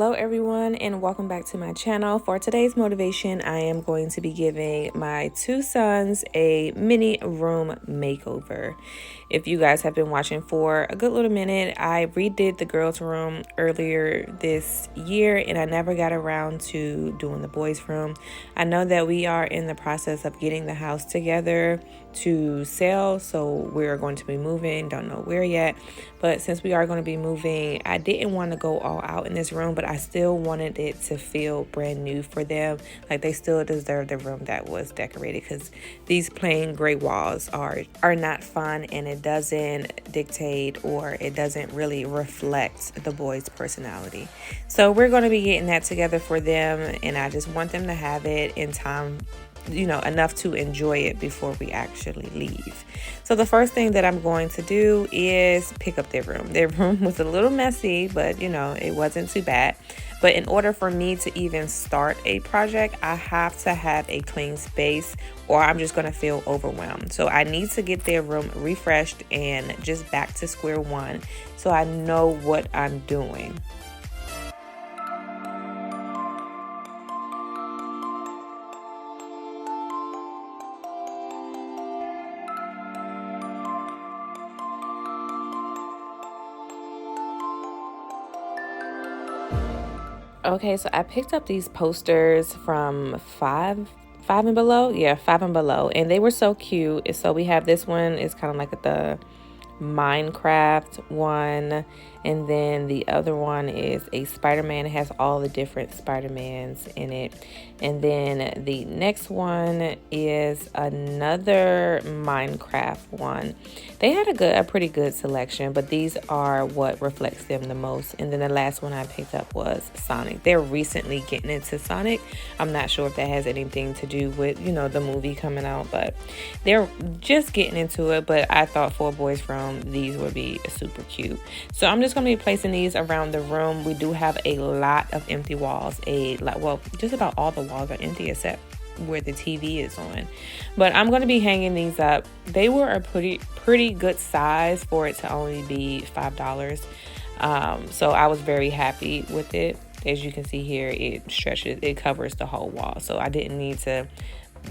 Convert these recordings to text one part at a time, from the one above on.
Hello everyone, and welcome back to my channel. For today's motivation, I am going to be giving my two sons a mini room makeover. If you guys have been watching for a good little minute, I redid the girls' room earlier this year and I never got around to doing the boys' room. I know that we are in the process of getting the house together to sell, so we're going to be moving, don't know where yet, but since we are going to be moving, I didn't want to go all out in this room, but I still wanted it to feel brand new for them. Like they still deserve the room that was decorated, because these plain gray walls are not fun, and it doesn't dictate or it doesn't really reflect the boys' personality. So we're going to be getting that together for them, and I just want them to have it in time, enough to enjoy it before we actually leave. So the first thing that I'm going to do is pick up their room. Their room was a little messy, but it wasn't too bad. But in order for me to even start a project, I have to have a clean space or I'm just going to feel overwhelmed. So I need to get their room refreshed and just back to square one so I know what I'm doing. Okay, so I picked up these posters from Five and Below. Yeah, Five and Below. And they were so cute. So we have this one. It's kind of like the Minecraft one. And then the other one is a Spider-Man. It has all the different Spider-Mans in it. And then the next one is another Minecraft one. They had a pretty good selection, but these are what reflects them the most. And then the last one I picked up was Sonic. They're recently getting into Sonic. I'm not sure if that has anything to do with, the movie coming out, but they're just getting into it. But I thought for a boys' room, these would be super cute. So I'm just going to be placing these around the room. We do have a lot of empty walls. Just about all the walls are empty except where the TV is on. But I'm going to be hanging these up. They were a pretty good size for it to only be $5. So I was very happy with it. As you can see here, it covers the whole wall. So I didn't need to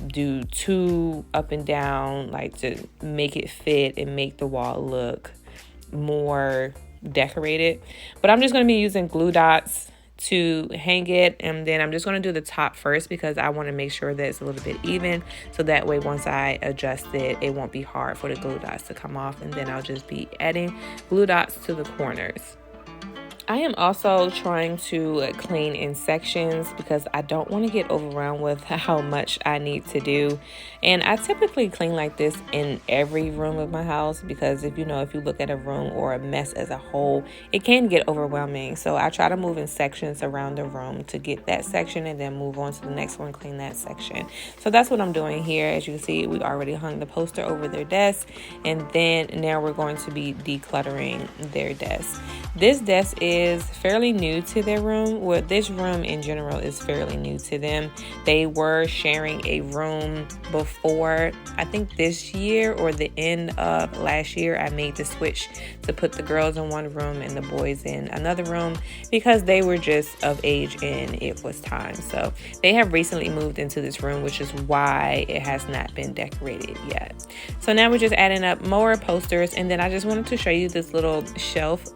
do two up and down, like to make it fit and make the wall look more decorated. But I'm just going to be using glue dots to hang it, and then I'm just going to do the top first because I want to make sure that it's a little bit even, so that way once I adjust it, it won't be hard for the glue dots to come off, and then I'll just be adding glue dots to the corners. I am also trying to clean in sections because I don't want to get overwhelmed with how much I need to do. And I typically clean like this in every room of my house because if you look at a room or a mess as a whole, it can get overwhelming. So I try to move in sections around the room to get that section and then move on to the next one, clean that section. So that's what I'm doing here. As you can see, we already hung the poster over their desk, and then now we're going to be decluttering their desk. This desk is fairly new to their room. Well, this room in general is fairly new to them. They were sharing a room before, I think this year or the end of last year. I made the switch to put the girls in one room and the boys in another room because they were just of age and it was time. So they have recently moved into this room, which is why it has not been decorated yet. So now we're just adding up more posters, and then I just wanted to show you this little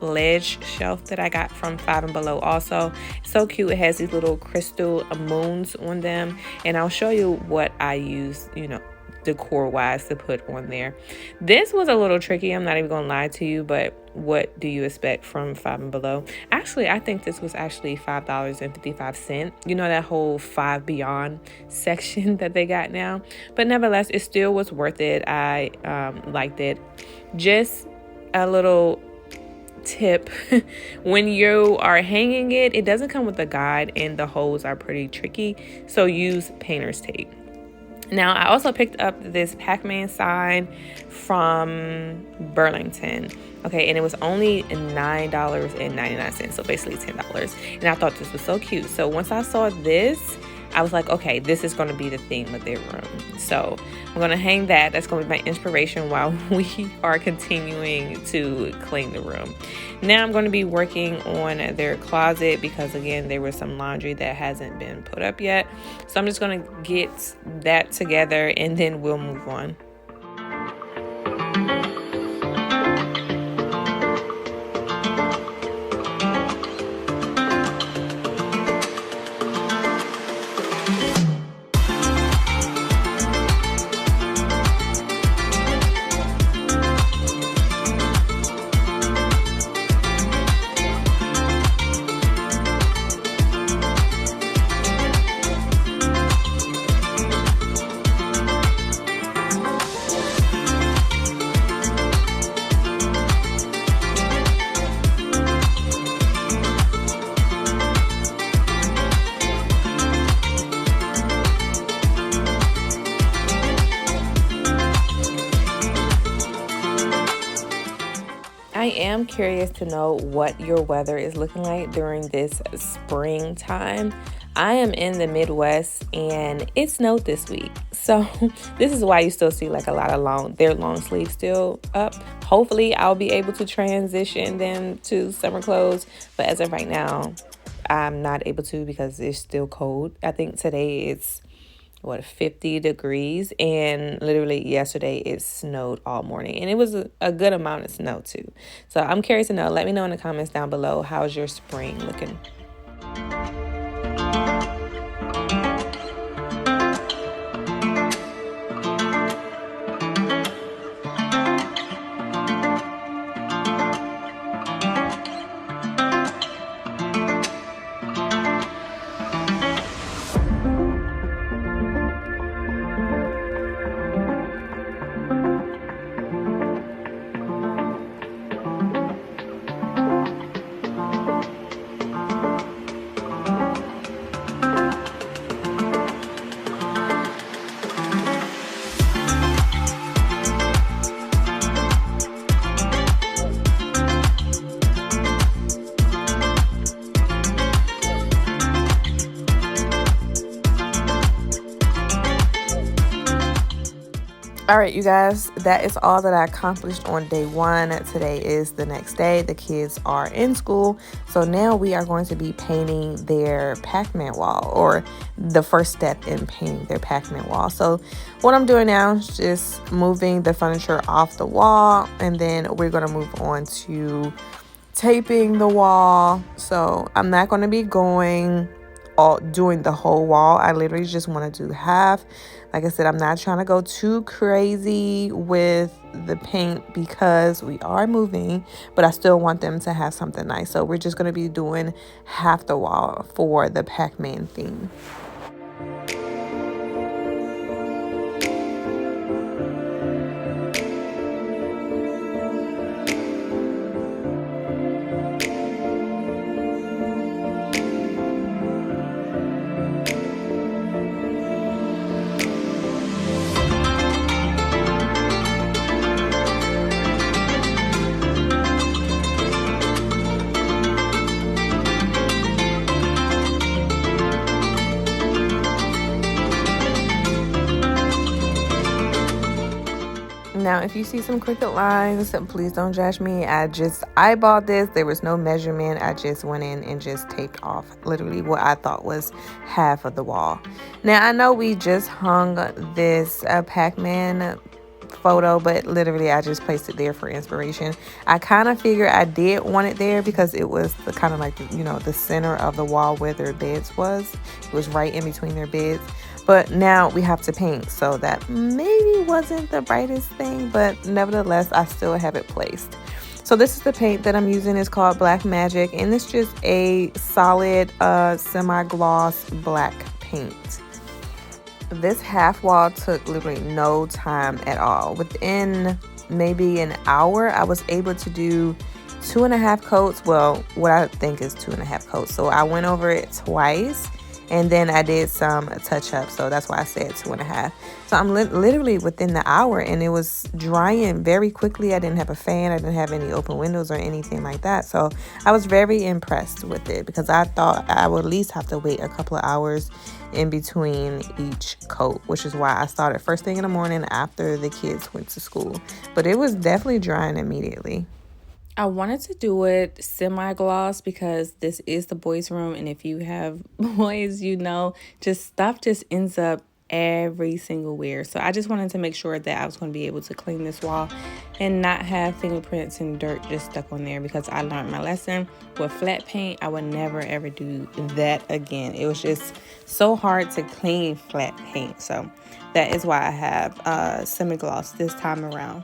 ledge shelf that I got from Five and Below also. So cute. It has these little crystal moons on them, and I'll show you what I use, decor wise to put on there. This was a little tricky, I'm not even gonna lie to you, but what do you expect from Five and Below? Actually, I think this was actually $5.55. That whole Five Beyond section that they got now, but nevertheless it still was worth it. I liked it. Just a little tip: when you are hanging it doesn't come with a guide and the holes are pretty tricky, so use painter's tape. Now I also picked up this Pacman sign from Burlington, okay, and it was only $9.99, so basically $10, and I thought this was so cute. So once I saw this, I was like, okay, this is going to be the theme of their room. So I'm going to hang that. That's going to be my inspiration while we are continuing to clean the room. Now I'm going to be working on their closet because, again, there was some laundry that hasn't been put up yet. So I'm just going to get that together and then we'll move on. I am curious to know what your weather is looking like during this springtime. I am in the Midwest and it snowed this week. So this is why you still see like a lot of their long sleeves still up. Hopefully I'll be able to transition them to summer clothes. But as of right now, I'm not able to because it's still cold. I think today it's 50 degrees, and literally yesterday it snowed all morning, and it was a good amount of snow too. So I'm curious to know. Let me know in the comments down below, how's your spring looking? All right, you guys, that is all that I accomplished on day one. Today is the next day. The kids are in school. So now we are going to be painting their Pacman wall, or the first step in painting their Pacman wall. So what I'm doing now is just moving the furniture off the wall, and then we're going to move on to taping the wall. So I'm not going to be doing the whole wall. I literally just want to do half. Like I said, I'm not trying to go too crazy with the paint because we are moving, but I still want them to have something nice. So we're just going to be doing half the wall for the Pacman theme. Now, if you see some CRICUIT lines, please don't judge me. I just eyeballed this. There was no measurement. I just went in and just taped off literally what I thought was half of the wall. Now, I know we just hung this Pacman photo, but literally I just placed it there for inspiration. I kind of figured I did want it there because it was the kind of like, you know, the center of the wall where their beds was. It was right in between their beds. But now we have to paint, so that maybe wasn't the brightest thing, but nevertheless I still have it placed. So this is the paint that I'm using. It's called Black Magic, and it's just a solid semi-gloss black paint. This half wall took literally no time at all. Within maybe an hour, I was able to do 2.5 coats. Well, what I think is 2.5 coats. So I went over it twice, And then I did some touch up, so that's why I said 2.5. So I'm literally within the hour, and it was drying very quickly. I didn't have a fan, I didn't have any open windows or anything like that. So I was very impressed with it, because I thought I would at least have to wait a couple of hours in between each coat, which is why I started first thing in the morning after the kids went to school. But it was definitely drying immediately. I wanted to do it semi-gloss because this is the boys' room, and if you have boys, you know, just stuff just ends up every single wear. So I just wanted to make sure that I was going to be able to clean this wall and not have fingerprints and dirt just stuck on there, because I learned my lesson with flat paint. I would never ever do that again. It was just so hard to clean flat paint. So that is why I have semi-gloss this time around.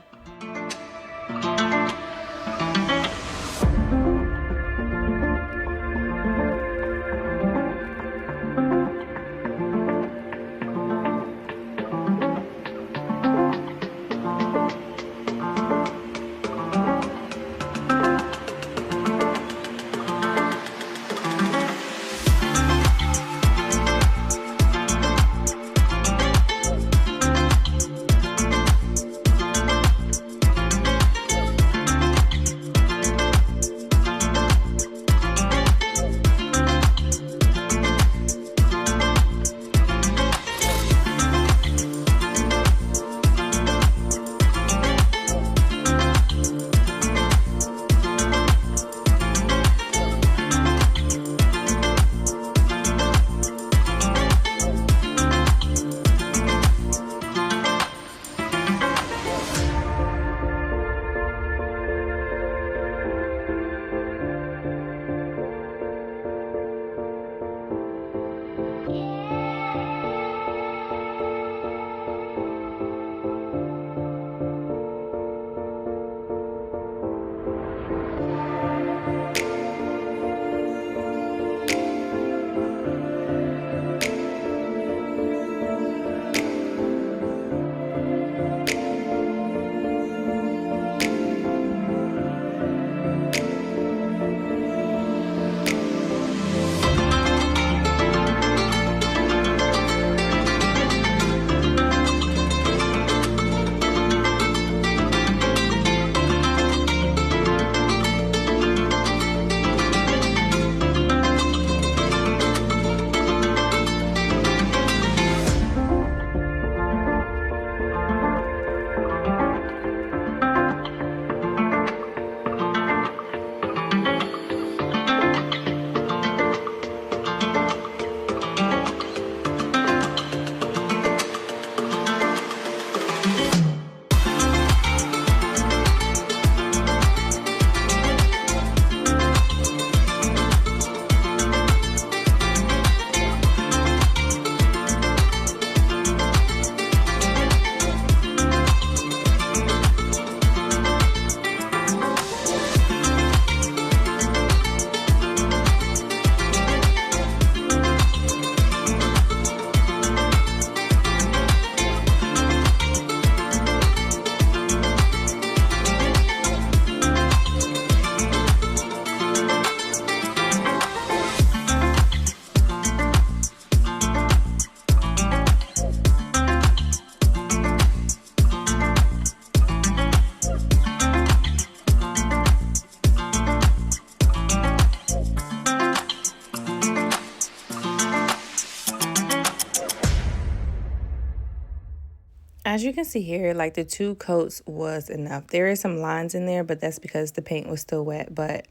As you can see here, like the 2 coats was enough. There is some lines in there, but that's because the paint was still wet. But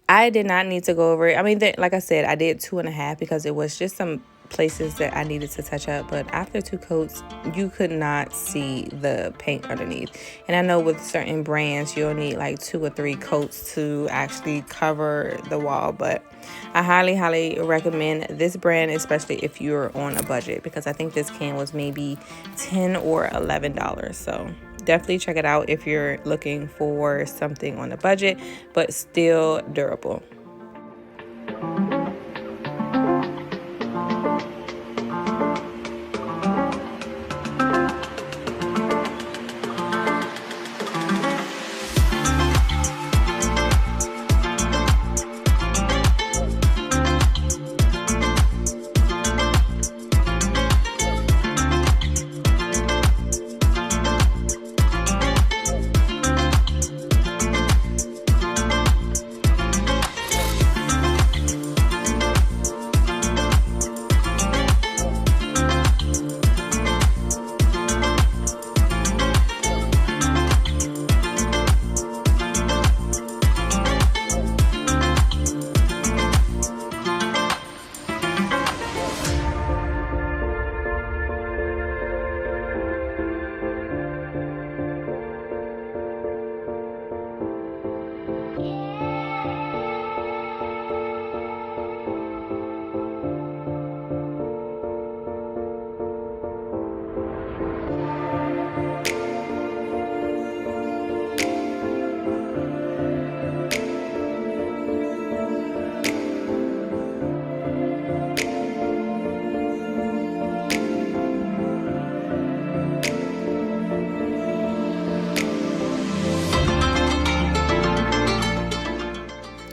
I did not need to go over it. I mean, like I said, I did 2.5 because it was just some places that I needed to touch up. But after 2 coats, you could not see the paint underneath. And I know with certain brands, you'll need like 2 or 3 coats to actually cover the wall. But I highly recommend this brand, especially if you're on a budget, because I think this can was maybe $10 or $11. So definitely check it out if you're looking for something on a budget, but still durable.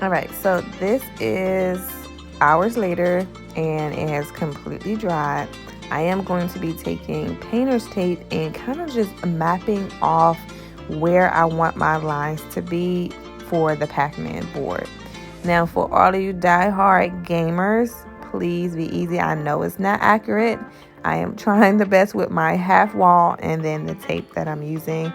All right, so this is hours later and it has completely dried. I am going to be taking painter's tape and kind of just mapping off where I want my lines to be for the Pacman board. Now, for all of you die-hard gamers, please be easy. I know it's not accurate. I am trying the best with my half wall and then the tape that I'm using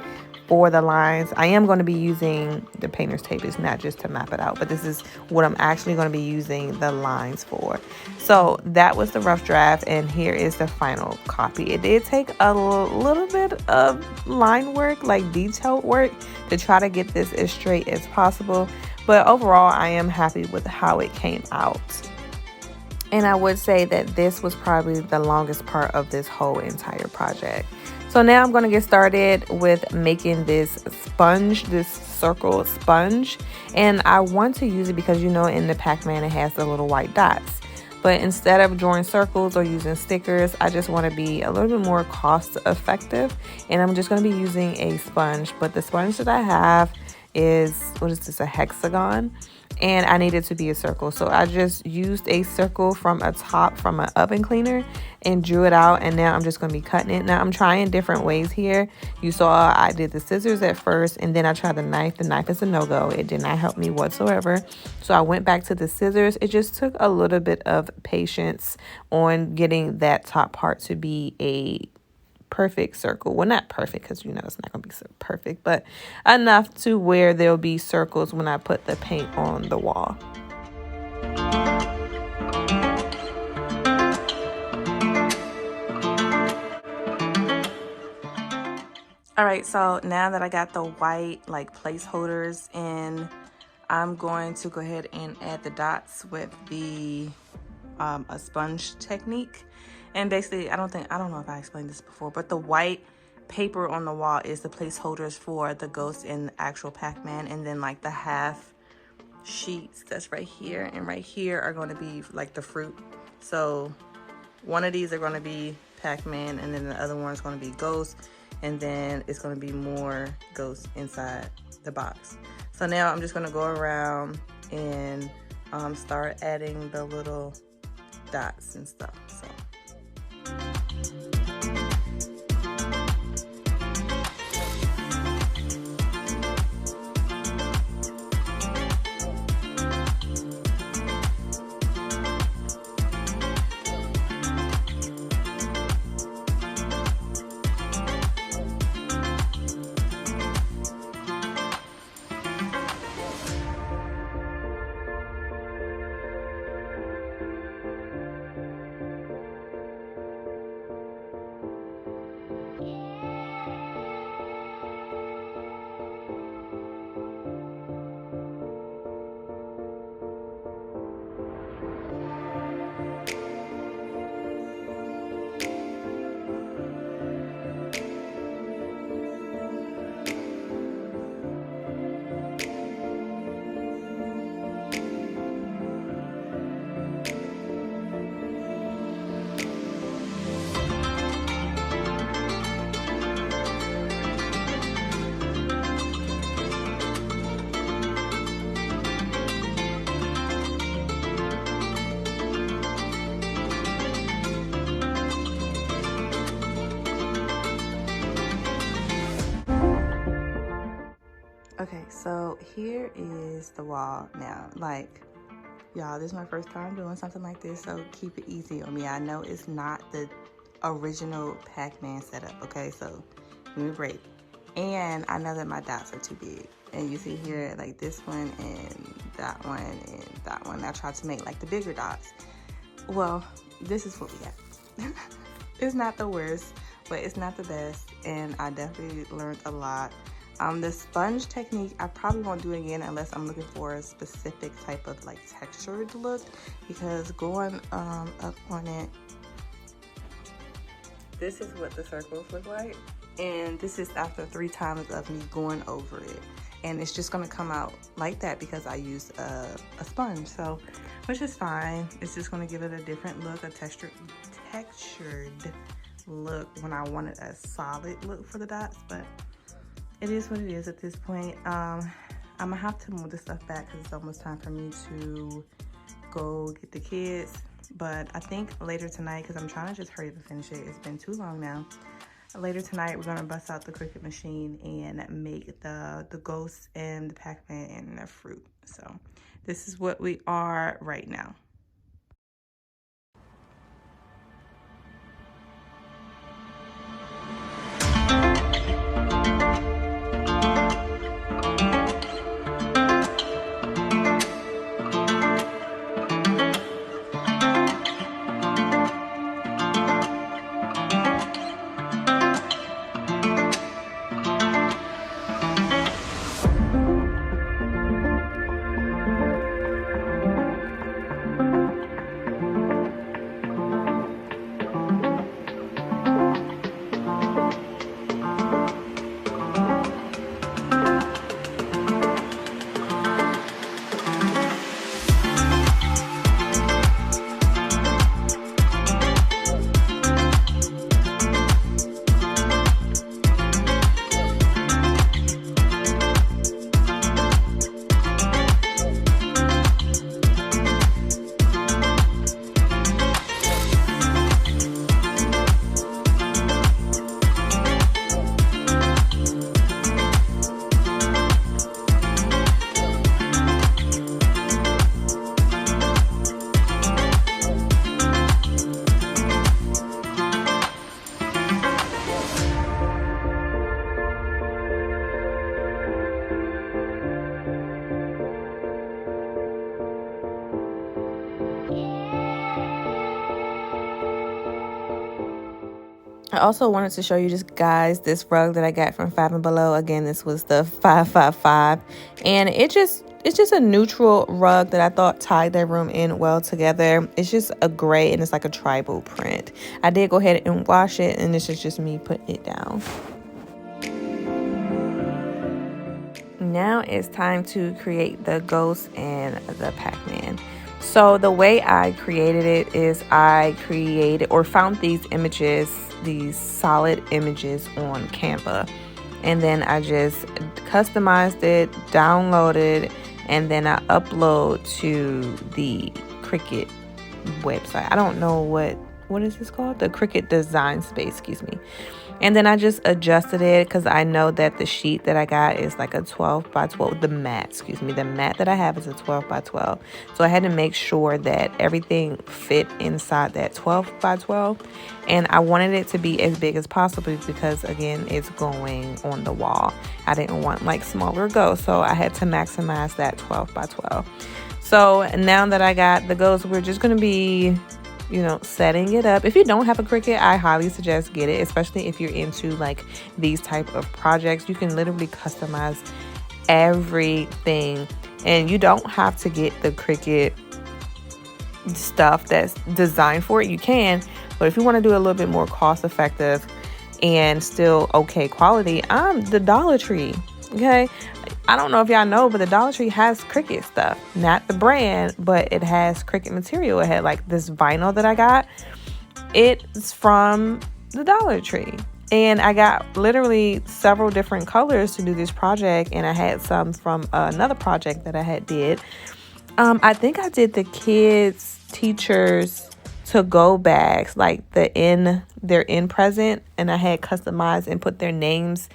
for the lines. I am going to be using the painter's tape. It's not just to map it out, but this is what I'm actually going to be using the lines for. So that was the rough draft, and here is the final copy. It did take a little bit of line work, like detailed work, to try to get this as straight as possible, but overall I am happy with how it came out. And I would say that this was probably the longest part of this whole entire project. So now I'm going to get started with making this sponge, this circle sponge. And I want to use it because, you know, in the Pacman it has the little white dots. But instead of drawing circles or using stickers, I just want to be a little bit more cost effective. And I'm just going to be using a sponge. But the sponge that I have is, what is this, a hexagon? And I need it to be a circle, so I just used a circle from a top from an oven cleaner and drew it out, and now I'm just going to be cutting it. Now I'm trying different ways here. You saw I did the scissors at first, and then I tried the knife. The knife is a no-go. It did not help me whatsoever, so I went back to the scissors. It just took a little bit of patience on getting that top part to be a perfect circle. Well, not perfect, because you know it's not gonna be so perfect, but enough to where there'll be circles when I put the paint on the wall. All right, so now that I got the white like placeholders in, I'm going to go ahead and add the dots with the a sponge technique. And basically, I don't know if I explained this before, but the white paper on the wall is the placeholders for the ghost in the actual Pacman, and then like the half sheets that's right here and right here are going to be like the fruit. So one of these are going to be Pacman, and then the other one is going to be ghost, and then it's going to be more ghost inside the box. So now I'm just going to go around and start adding the little dots and stuff. So okay, so here is the wall now. Like, y'all, this is my first time doing something like this, so keep it easy on me. I know it's not the original Pacman setup, okay? So give me a break. And I know that my dots are too big. And you see here, like this one and that one and that one. I tried to make like the bigger dots. Well, this is what we got. It's not the worst, but it's not the best. And I definitely learned a lot. The sponge technique, I probably won't do again unless I'm looking for a specific type of like textured look, because going up on it, this is what the circles look like. And this is after 3 times of me going over it. And it's just gonna come out like that because I used a sponge, so, which is fine. It's just gonna give it a different look, a textured look when I wanted a solid look for the dots, but it is what it is at this point. I I'm gonna have to move the stuff back because it's almost time for me to go get the kids. But I think later tonight, because I'm trying to just hurry up and finish it. It's been too long now. Later tonight, we're gonna bust out the CRICUIT machine and make the ghosts and the Pacman and the fruit. So this is what we are right now. I also wanted to show you just guys this rug that I got from 5 and Below. Again, this was the 555, and it's just a neutral rug that I thought tied their room in well together. It's just a gray and it's like a tribal print. I did go ahead and wash it, and this is just me putting it down. Now it's time to create the ghost and the Pacman. So the way I created it is I created or found these images, these solid images on Canva, and then I just customized it, downloaded, and then I upload to the CRICUIT website. I don't know what is this called? The CRICUIT design space, excuse me. And then I just adjusted it because I know that the sheet that I got is like a 12 by 12. The mat that I have is a 12 by 12. So I had to make sure that everything fit inside that 12 by 12. And I wanted it to be as big as possible because, again, it's going on the wall. I didn't want like smaller ghosts, so I had to maximize that 12 by 12. So now that I got the ghosts, we're just going to be, setting it up. If you don't have a CRICUIT, I highly suggest get it, especially if you're into like these type of projects. You can literally customize everything, and you don't have to get the CRICUIT stuff that's designed for it. You can, but if you want to do a little bit more cost effective and still okay quality, I'm the Dollar Tree. Okay, I don't know if y'all know, but the Dollar Tree has CRICUIT stuff. Not the brand, but it has CRICUIT material. It had like this vinyl that I got. It's from the Dollar Tree. And I got literally several different colors to do this project. And I had some from another project that I had did. I think I did the kids, teachers to go bags, like their in present. And I had customized and put their names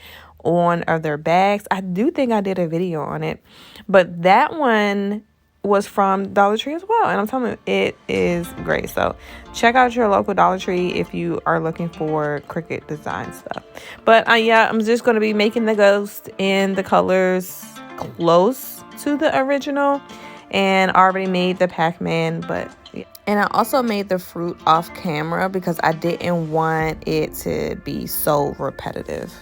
on of their bags. I do think I did a video on it, but that one was from Dollar Tree as well, and I'm telling you, it is great. So check out your local Dollar Tree if you are looking for CRICUIT design stuff. But yeah, I'm just going to be making the ghost in the colors close to the original, and already made the Pacman. But yeah. And I also made the fruit off camera because I didn't want it to be so repetitive.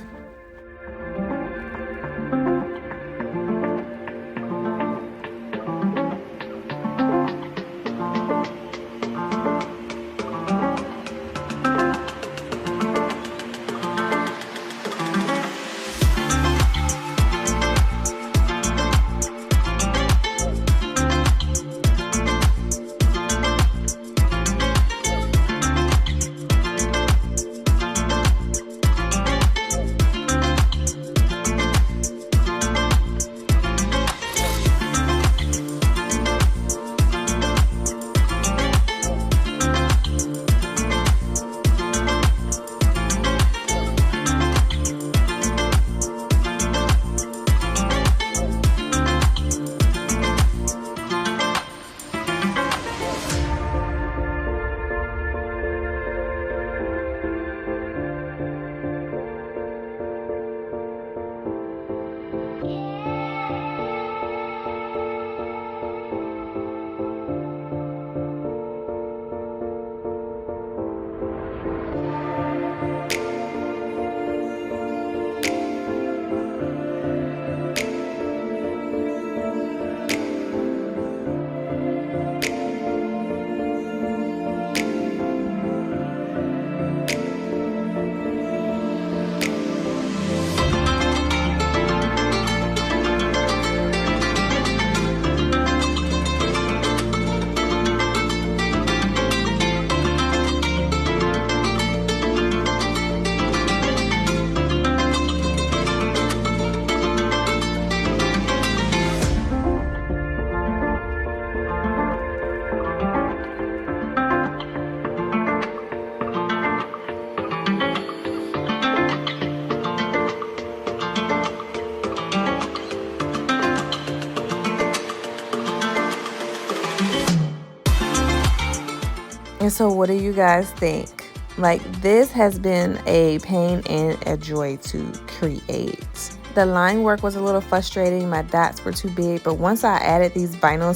And so what do you guys think? Like, this has been a pain and a joy to create. The line work was a little frustrating. My dots were too big, but once I added these vinyl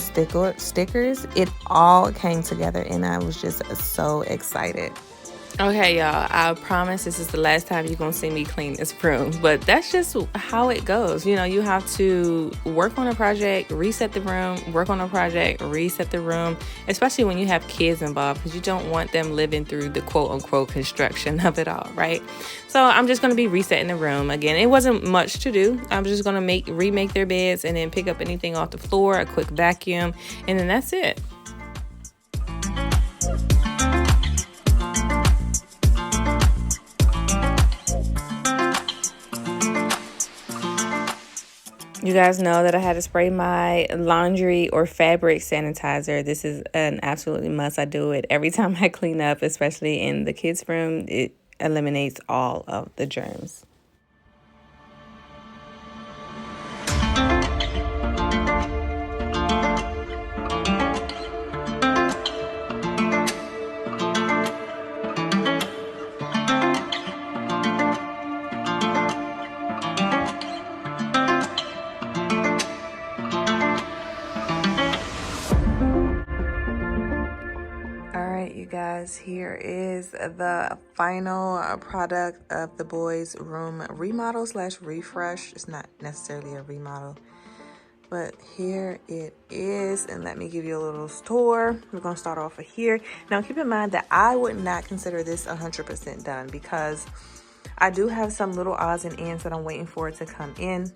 stickers, it all came together and I was just so excited. Okay, y'all, I promise this is the last time you're going to see me clean this room, but that's just how it goes. You know, you have to work on a project, reset the room, work on a project, reset the room, especially when you have kids involved, because you don't want them living through the quote-unquote construction of it all, right? So I'm just going to be resetting the room. Again, it wasn't much to do. I'm just going to remake their beds and then pick up anything off the floor, a quick vacuum, and then that's it. You guys know that I had to spray my laundry or fabric sanitizer. This is an absolutely must. I do it every time I clean up, especially in the kids' room. It eliminates all of the germs. Guys, here is the final product of the boys' room remodel / refresh. It's not necessarily a remodel, but here it is. And let me give you a little tour. We're gonna start off here. Now keep in mind that I would not consider this 100% done, because I do have some little odds and ends that I'm waiting for it to come in.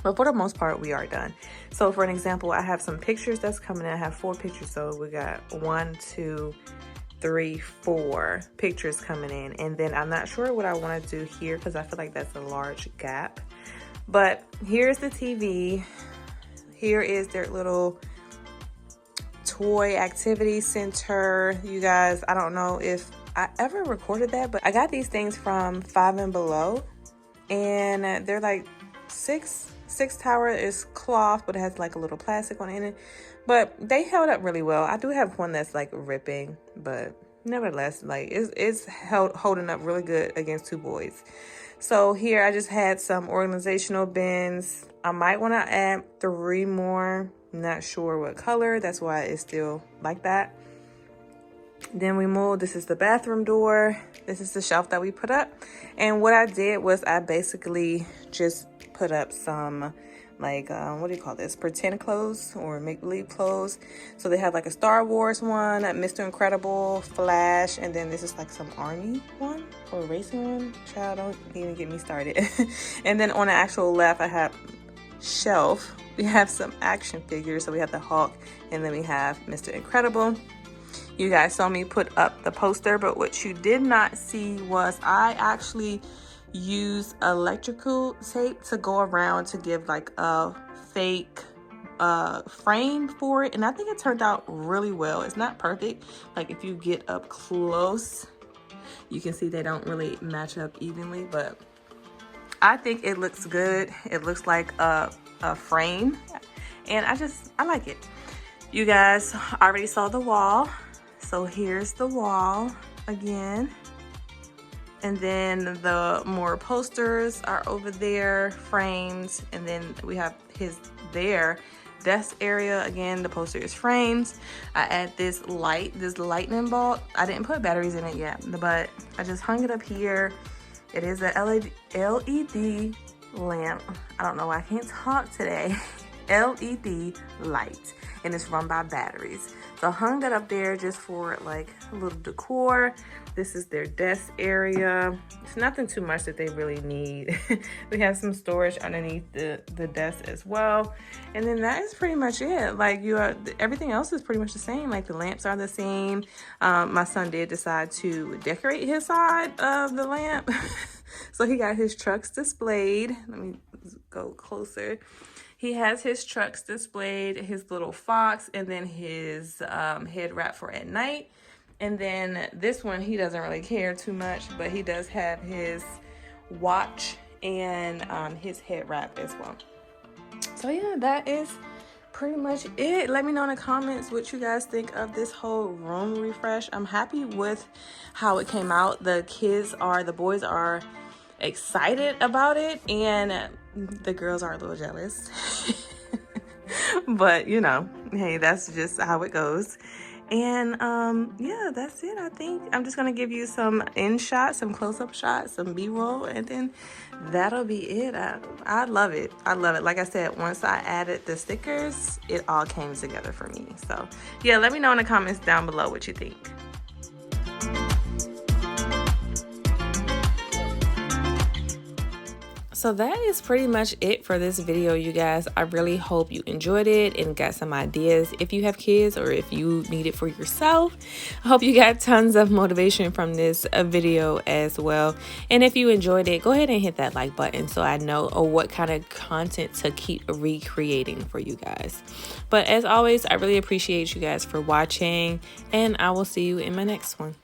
But for the most part, we are done. So for an example, I have some pictures that's coming in. I have 4 pictures. So we got 1, 2, 3, 4 pictures coming in. And then I'm not sure what I want to do here, because I feel like that's a large gap. But here's the TV. Here is their little toy activity center. You guys, I don't know if I ever recorded that, but I got these things from 5 and Below. And they're like 6 tower is cloth, but it has like a little plastic on it in it. But they held up really well. I do have one that's like ripping, but nevertheless, like it's holding up really good against 2 boys. So here I just had some organizational bins. I might want to add 3 more. Not sure what color. That's why it's still like that. Then we moved. This is the bathroom door. This is the shelf that we put up. And what I did was I basically just put up some like what do you call this, pretend clothes or make-believe clothes. So they have like a Star Wars one, a Mr. Incredible, Flash, and then this is like some army one or racing one. Child, don't even get me started. And then on the actual left I have shelf, we have some action figures. So we have the Hulk, and then we have Mr. Incredible. You guys saw me put up the poster, but what you did not see was I actually use electrical tape to go around to give like a fake frame for it, and I think it turned out really well. It's not perfect. Like if you get up close, you can see they don't really match up evenly, but I think it looks good. It looks like a frame, and I like it. You guys already saw the wall, so here's the wall again. And then the more posters are over there, framed. And then we have his desk area. Again, the poster is framed. I add this lightning bulb. I didn't put batteries in it yet, but I just hung it up here. It is a LED lamp. I don't know why I can't talk today. LED light, and it's run by batteries. So I hung that up there just for like a little decor. This is their desk area. It's nothing too much that they really need. We have some storage underneath the desk as well. And then that is pretty much it. Like everything else is pretty much the same. Like the lamps are the same. My son did decide to decorate his side of the lamp. So he got his trucks displayed. Let me go closer. He has his trucks displayed, his little fox, and then his head wrap for at night. And then this one, he doesn't really care too much, but he does have his watch and his head wrap as well. So yeah, that is pretty much it. Let me know in the comments what you guys think of this whole room refresh. I'm happy with how it came out. The boys are excited about it, and the girls are a little jealous. But you know, hey, that's just how it goes. And yeah, that's it. I think I'm just gonna give you some in shots, some close-up shots, some b-roll, and then that'll be it. I love it. I love it. Like I said, once I added the stickers, it all came together for me. So yeah, let me know in the comments down below what you think. So that is pretty much it for this video, you guys. I really hope you enjoyed it and got some ideas if you have kids or if you need it for yourself. I hope you got tons of motivation from this video as well. And if you enjoyed it, go ahead and hit that like button so I know what kind of content to keep recreating for you guys. But as always, I really appreciate you guys for watching, and I will see you in my next one.